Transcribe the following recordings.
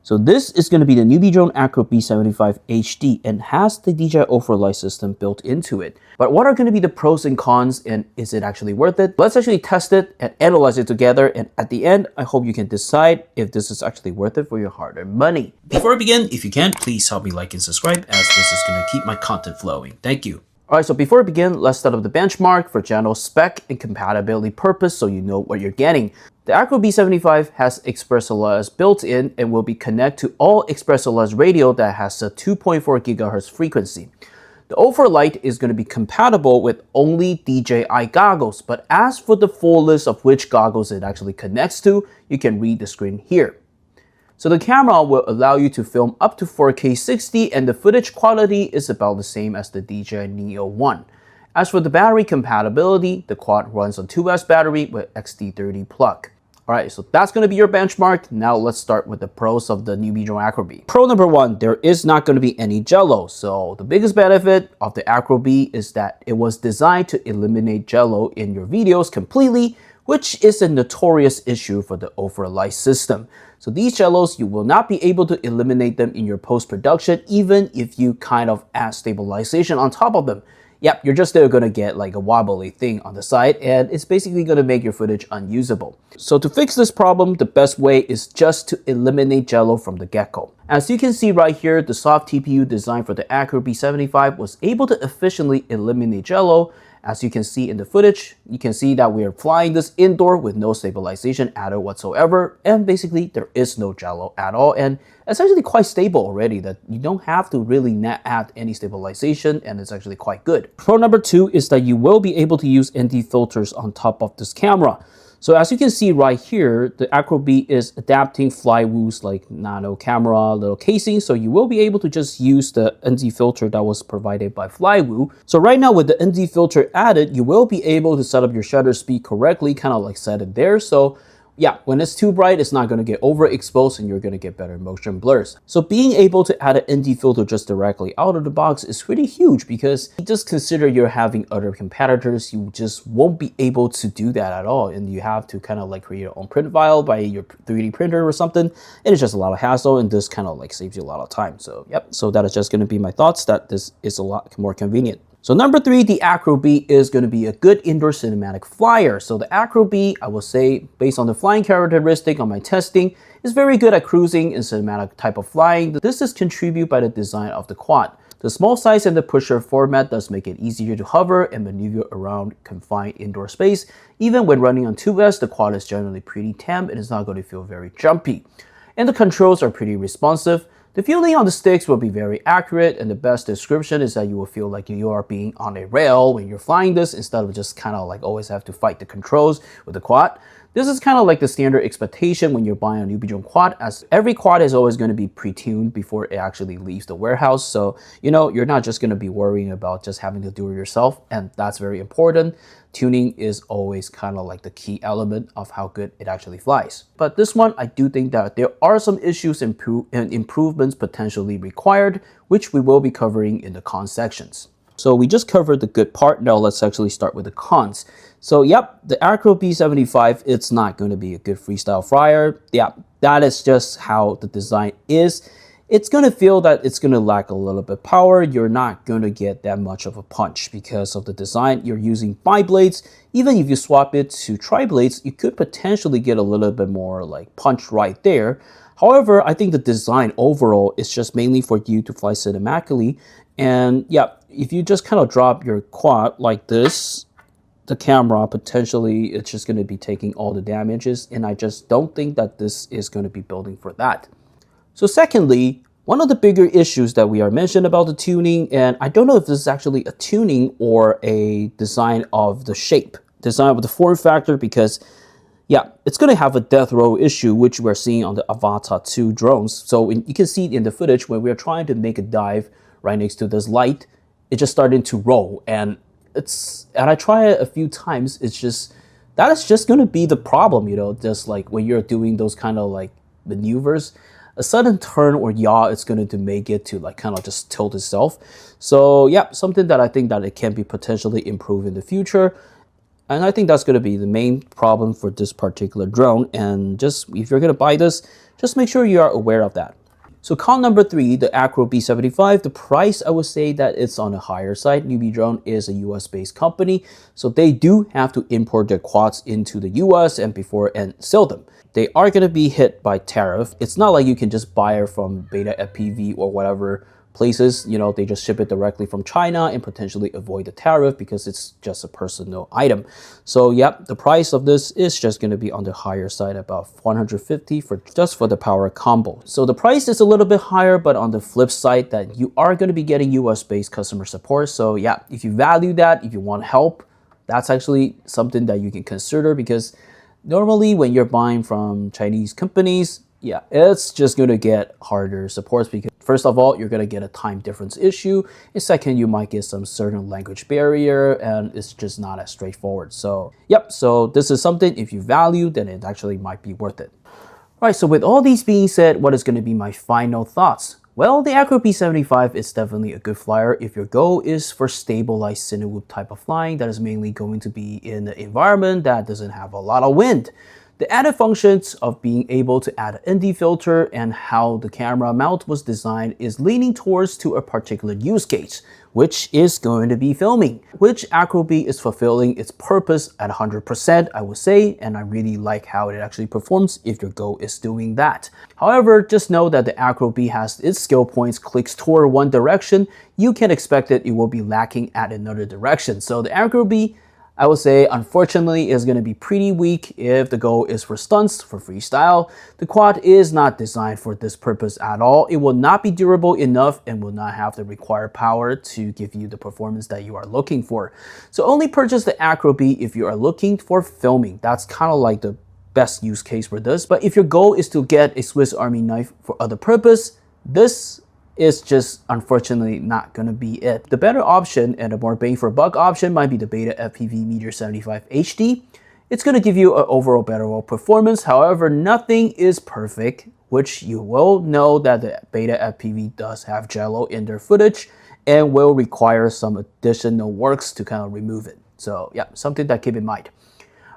So this is going to be the Newbeedrone Acrobee 75 HD and has the DJI overlay system built into it. But what are going to be the pros and cons, and is it actually worth it? Let's actually test it and analyze it together, and at the end, I hope you can decide if this is actually worth it for your hard-earned money. Before I begin, if you can, please help me like and subscribe, as this is going to keep my content flowing. Thank you. Alright, so before we begin, let's start up the benchmark for general spec and compatibility purpose so you know what you're getting. The Acrobee 75 has XpressLS built in and will be connected to all XpressLS radio that has a 2.4 GHz frequency. The overlight is going to be compatible with only DJI goggles, but as for the full list of which goggles it actually connects to, you can read the screen here. So the camera will allow you to film up to 4K 60 and the footage quality is about the same as the DJI Neo 1. As for the battery compatibility, the quad runs on 2S battery with XT30 plug. Alright, so that's going to be your benchmark. Now let's start with the pros of the Newbeedrone Acrobee. Pro number one, there is not going to be any jello. So the biggest benefit of the Acrobee is that it was designed to eliminate jello in your videos completely, which is a notorious issue for the overlay system. So these jellos, you will not be able to eliminate them in your post-production, even if you kind of add stabilization on top of them. Yep, you're just still gonna get like a wobbly thing on the side, and it's basically gonna make your footage unusable. So to fix this problem, the best way is just to eliminate jello from the get-go. As you can see right here, the soft TPU designed for the Acrobee 75 was able to efficiently eliminate jello. As you can see in the footage, you can see that we are flying this indoor with no stabilization added whatsoever, and basically there is no jello at all, and it's actually quite stable already that you don't have to really add any stabilization, and it's actually quite good. Pro number two is that you will be able to use ND filters on top of this camera. So as you can see right here, the Acrobee is adapting flywheels like nano camera, little casing, so you will be able to just use the ND filter that was provided by Flywheel. So right now with the ND filter added, you will be able to set up your shutter speed correctly, kind of like set it there. So yeah, when it's too bright, it's not going to get overexposed and you're going to get better motion blurs. So being able to add an ND filter just directly out of the box is pretty huge, because just consider you're having other competitors, you just won't be able to do that at all. And you have to kind of like create your own print file by your 3D printer or something. And it's just a lot of hassle, and this kind of like saves you a lot of time. So yep, so that is just going to be my thoughts, that this is a lot more convenient. So number three, the Acrobee is going to be a good indoor cinematic flyer. So the Acrobee, I will say, based on the flying characteristic on my testing, is very good at cruising and cinematic type of flying. This is contributed by the design of the quad. The small size and the pusher format does make it easier to hover and maneuver around confined indoor space. Even when running on 2S, the quad is generally pretty tame and it's not going to feel very jumpy. And the controls are pretty responsive. The feeling on the sticks will be very accurate, and the best description is that you will feel like you are being on a rail when you're flying this, instead of just kind of like always have to fight the controls with the quad. This is kind of like the standard expectation when you're buying a Newbeedrone quad, as every quad is always going to be pre-tuned before it actually leaves the warehouse. So, you know, you're not just going to be worrying about just having to do it yourself, and that's very important. Tuning is always kind of like the key element of how good it actually flies. But this one, I do think that there are some issues and improvements potentially required, which we will be covering in the cons sections. So we just covered the good part. Now let's actually start with the cons. So yep, the Acrobee 75, it's not going to be a good freestyle flyer. Yeah, that is just how the design is. It's going to feel that it's going to lack a little bit of power. You're not going to get that much of a punch because of the design. You're using bi-blades. Even if you swap it to tri-blades, you could potentially get a little bit more like punch right there. However, I think the design overall is just mainly for you to fly cinematically. And yeah, if you just kind of drop your quad like this, the camera, potentially it's just going to be taking all the damages, and I just don't think that this is going to be building for that. So secondly, one of the bigger issues that we are mentioned about the tuning, and I don't know if this is actually a tuning or a design of the shape, design of the form factor, because yeah, it's going to have a death row issue, which we're seeing on the Avatar 2 drones. So you can see in the footage when we're trying to make a dive right next to this light, it's just starting to roll, and I try it a few times. It's just, that is just going to be the problem, you know, just like when you're doing those kind of like maneuvers, a sudden turn or yaw, it's going to make it to like kind of just tilt itself. So yeah, something that I think that it can be potentially improved in the future. And I think that's going to be the main problem for this particular drone. And just if you're going to buy this, just make sure you are aware of that. So con number 3, the Acrobee 75, the price, I would say that it's on the higher side. Newbeedrone is a US based company, so they do have to import their quads into the US and sell them. They are going to be hit by tariff. It's not like you can just buy it from Beta FPV or whatever places. You know, they just ship it directly from China and potentially avoid the tariff because it's just a personal item. So yep, the price of this is just going to be on the higher side, about 150 for just for the power combo. So the price is a little bit higher, but on the flip side that you are going to be getting US based customer support. So yeah, if you value that, if you want help, that's actually something that you can consider, because normally when you're buying from Chinese companies, yeah, it's just going to get harder supports, because first of all, you're going to get a time difference issue, and second, you might get some certain language barrier, and it's just not as straightforward. So yep, so this is something, if you value, then it actually might be worth it. All right, so with all these being said, what is going to be my final thoughts? Well, the Acrobee 75 is definitely a good flyer if your goal is for stabilized tinywhoop type of flying that is mainly going to be in an environment that doesn't have a lot of wind. The added functions of being able to add an ND filter and how the camera mount was designed is leaning towards to a particular use case, which is going to be filming, which Acrobee is fulfilling its purpose at 100%, I would say, and I really like how it actually performs if your goal is doing that. However, just know that the Acrobee has its skill points clicks toward one direction. You can expect that it will be lacking at another direction. So the Acrobee, I would say, unfortunately, is going to be pretty weak if the goal is for stunts, for freestyle. The quad is not designed for this purpose at all. It will not be durable enough and will not have the required power to give you the performance that you are looking for. So only purchase the Acrobee if you are looking for filming. That's kind of like the best use case for this. But if your goal is to get a Swiss Army knife for other purpose, this is just unfortunately not going to be it. The better option and a more bang for buck option might be the Beta FPV Meteor 75 HD. It's going to give you an overall better performance. However, nothing is perfect, which you will know that the Beta FPV does have jello in their footage and will require some additional works to kind of remove it. So yeah, something that keep in mind.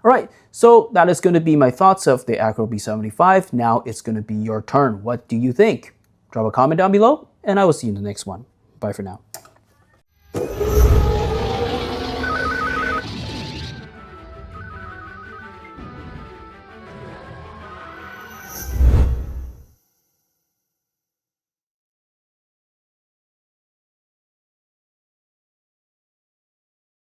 All right, so that is going to be my thoughts of the Acrobee 75. Now it's going to be your turn. What do you think? Drop a comment down below, and I will see you in the next one. Bye for now.